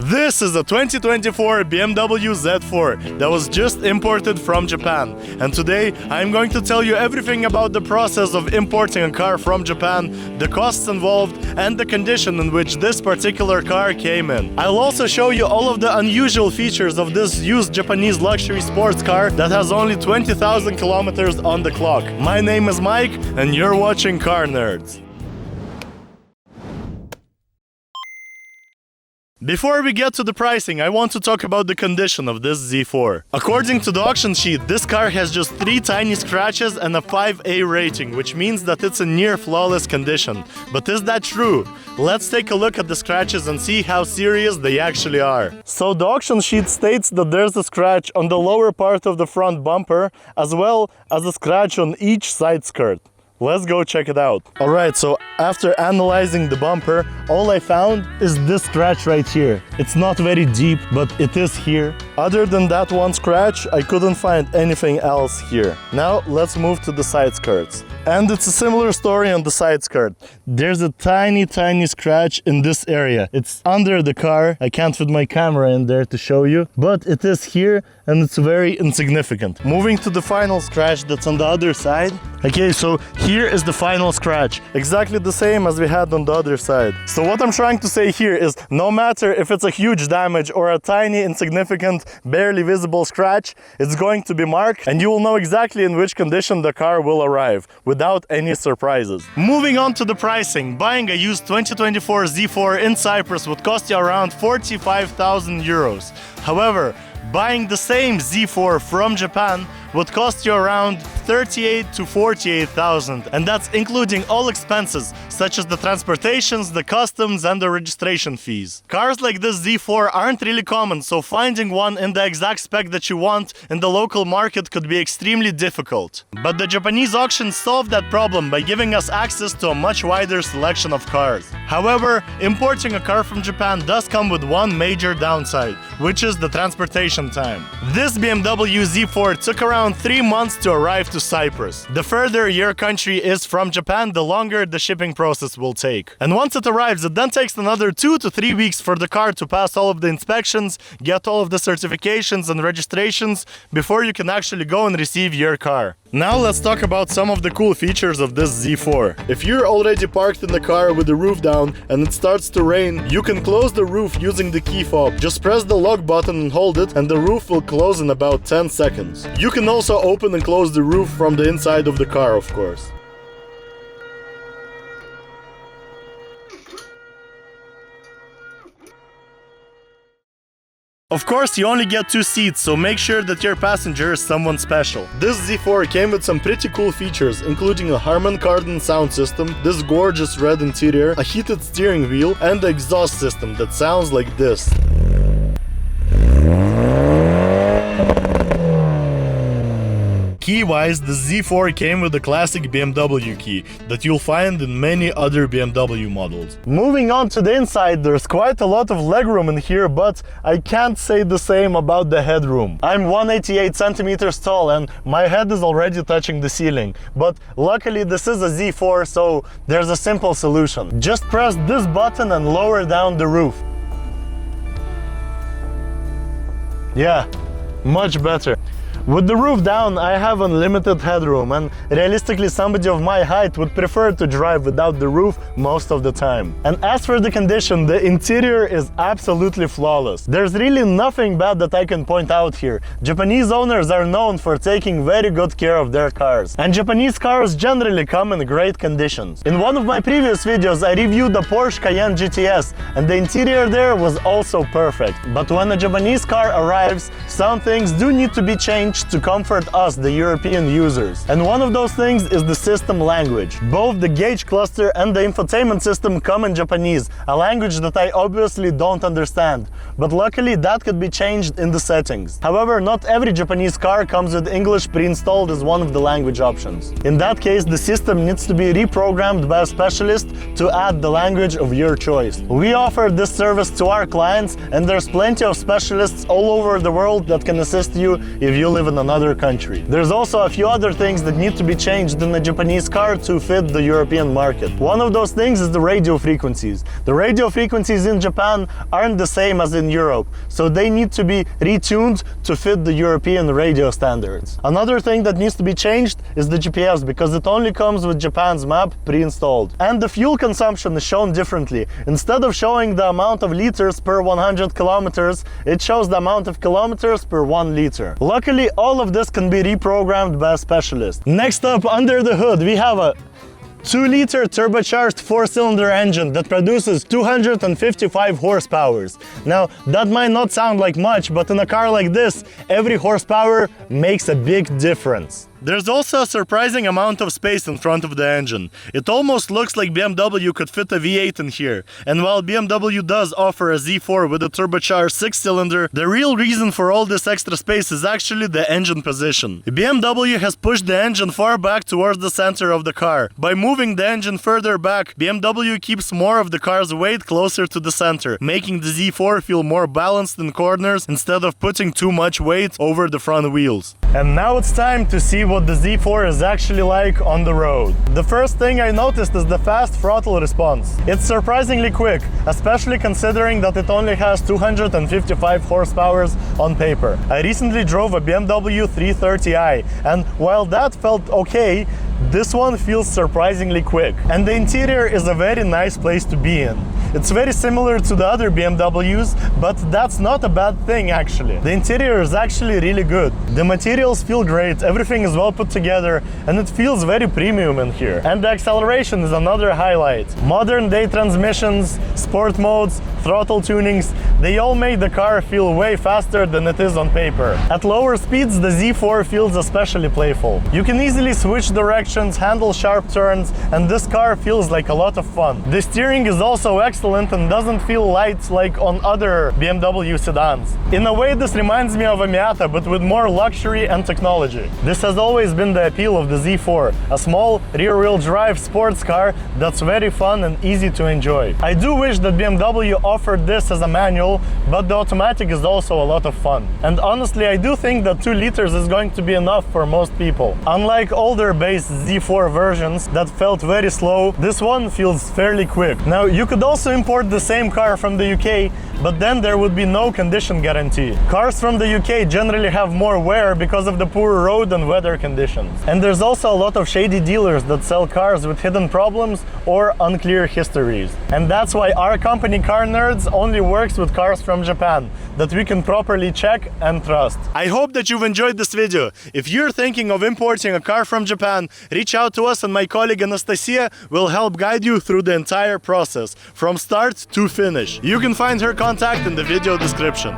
This is a 2024 BMW Z4 that was just imported from Japan. And today I'm going to tell you everything about the process of importing a car from Japan, the costs involved, and the condition in which this particular car came in. I'll also show you all of the unusual features of this used Japanese luxury sports car that has only 20,000 kilometers on the clock. My name is Mike, and you're watching Car Nerds. Before we get to the pricing, I want to talk about the condition of this Z4. According to the auction sheet, this car has just 3 tiny scratches and a 5A rating, which means that it's in near flawless condition. But is that true? Let's take a look at the scratches and see how serious they actually are. So the auction sheet states that there's a scratch on the lower part of the front bumper, as well as a scratch on each side skirt. Let's go check it out. Alright, so after analyzing the bumper, all I found is this scratch right here. It's not very deep, but it is here. Other than that one scratch, I couldn't find anything else here. Now let's move to the side skirts. And it's a similar story on the side skirt. There's a tiny scratch in this area. It's under the car. I can't fit my camera in there to show you, but it is here and it's very insignificant. Moving to the final scratch that's on the other side. Okay, so here is the final scratch, exactly the same as we had on the other side. So what I'm trying to say here is, no matter if it's a huge damage or a tiny, insignificant, barely visible scratch, it's going to be marked and you will know exactly in which condition the car will arrive, without any surprises. Moving on to the pricing, buying a used 2024 Z4 in Cyprus would cost you around 45,000 euros. However, buying the same Z4 from Japan would cost you around 38 to 48,000, and that's including all expenses such as the transportations, the customs, and the registration fees. Cars like this Z4 aren't really common, so finding one in the exact spec that you want in the local market could be extremely difficult. But the Japanese auction solved that problem by giving us access to a much wider selection of cars. However, importing a car from Japan does come with one major downside, which is the transportation time. This BMW Z4 took around 3 months to arrive to Cyprus. The further your country is from Japan, the longer the shipping process will take. And once it arrives, it then takes another 2 to 3 weeks for the car to pass all of the inspections, get all of the certifications and registrations before you can actually go and receive your car. Now let's talk about some of the cool features of this Z4. If you're already parked in the car with the roof down and it starts to rain, you can close the roof using the key fob. Just press the lock button and hold it, and the roof will close in about 10 seconds. You can also open and close the roof from the inside of the car, of course. Of course, you only get 2 seats, so make sure that your passenger is someone special. This Z4 came with some pretty cool features, including a Harman Kardon sound system, this gorgeous red interior, a heated steering wheel, and the exhaust system that sounds like this. Key-wise, the Z4 came with the classic BMW key that you'll find in many other BMW models. Moving on to the inside, there's quite a lot of legroom in here, but I can't say the same about the headroom. I'm 188 centimeters tall and my head is already touching the ceiling. But luckily this is a Z4, so there's a simple solution. Just press this button and lower down the roof. Yeah, much better. With the roof down, I have unlimited headroom, and realistically somebody of my height would prefer to drive without the roof most of the time. And as for the condition, the interior is absolutely flawless. There's really nothing bad that I can point out here. Japanese owners are known for taking very good care of their cars. And Japanese cars generally come in great conditions. In one of my previous videos, I reviewed the Porsche Cayenne GTS, and the interior there was also perfect. But when a Japanese car arrives, some things do need to be changed to comfort us, the European users. And one of those things is the system language. Both the gauge cluster and the infotainment system come in Japanese, a language that I obviously don't understand. But luckily that could be changed in the settings. However, not every Japanese car comes with English pre-installed as one of the language options. In that case, the system needs to be reprogrammed by a specialist to add the language of your choice. We offer this service to our clients, and there's plenty of specialists all over the world that can assist you if you live live in another country. There's also a few other things that need to be changed in a Japanese car to fit the European market. One of those things is the radio frequencies. The radio frequencies in Japan aren't the same as in Europe, so they need to be retuned to fit the European radio standards. Another thing that needs to be changed is the GPS, because it only comes with Japan's map pre-installed. And the fuel consumption is shown differently. Instead of showing the amount of liters per 100 kilometers, it shows the amount of kilometers per 1 liter. Luckily, all of this can be reprogrammed by a specialist. Next up, under the hood, we have a 2-liter turbocharged 4-cylinder engine that produces 255 horsepower. Now, that might not sound like much, but in a car like this, every horsepower makes a big difference. There's also a surprising amount of space in front of the engine. It almost looks like BMW could fit a V8 in here. And while BMW does offer a Z4 with a turbocharged 6-cylinder, the real reason for all this extra space is actually the engine position. BMW has pushed the engine far back towards the center of the car. By moving the engine further back, BMW keeps more of the car's weight closer to the center, making the Z4 feel more balanced in corners instead of putting too much weight over the front wheels. And now it's time to see what the Z4 is actually like on the road. The first thing I noticed is the fast throttle response. It's surprisingly quick, especially considering that it only has 255 horsepower on paper. I recently drove a BMW 330i, and while that felt okay, this one feels surprisingly quick. And the interior is a very nice place to be in. It's very similar to the other BMWs, but that's not a bad thing actually. The interior is actually really good. The materials feel great, everything is well put together, and it feels very premium in here. And the acceleration is another highlight. Modern day transmissions, sport modes, throttle tunings, they all make the car feel way faster than it is on paper. At lower speeds, the Z4 feels especially playful. You can easily switch directions, handle sharp turns, and this car feels like a lot of fun. The steering is also excellent and doesn't feel light like on other BMW sedans. In a way, this reminds me of a Miata, but with more luxury and technology. This has always been the appeal of the Z4, a small rear-wheel drive sports car that's very fun and easy to enjoy. I do wish that BMW offered this as a manual, but the automatic is also a lot of fun. And honestly, I do think that 2 liters is going to be enough for most people. Unlike older base Z4 versions that felt very slow, this one feels fairly quick. Now, you could also import the same car from the UK, but then there would be no condition guarantee. Cars from the UK generally have more wear because of the poor road and weather conditions. And there's also a lot of shady dealers that sell cars with hidden problems or unclear histories. And that's why our company CARNERDS only works with cars from Japan that we can properly check and trust. I hope that you've enjoyed this video. If you're thinking of importing a car from Japan, reach out to us and my colleague Anastasia will help guide you through the entire process, from start to finish. You can find her contact in the video description.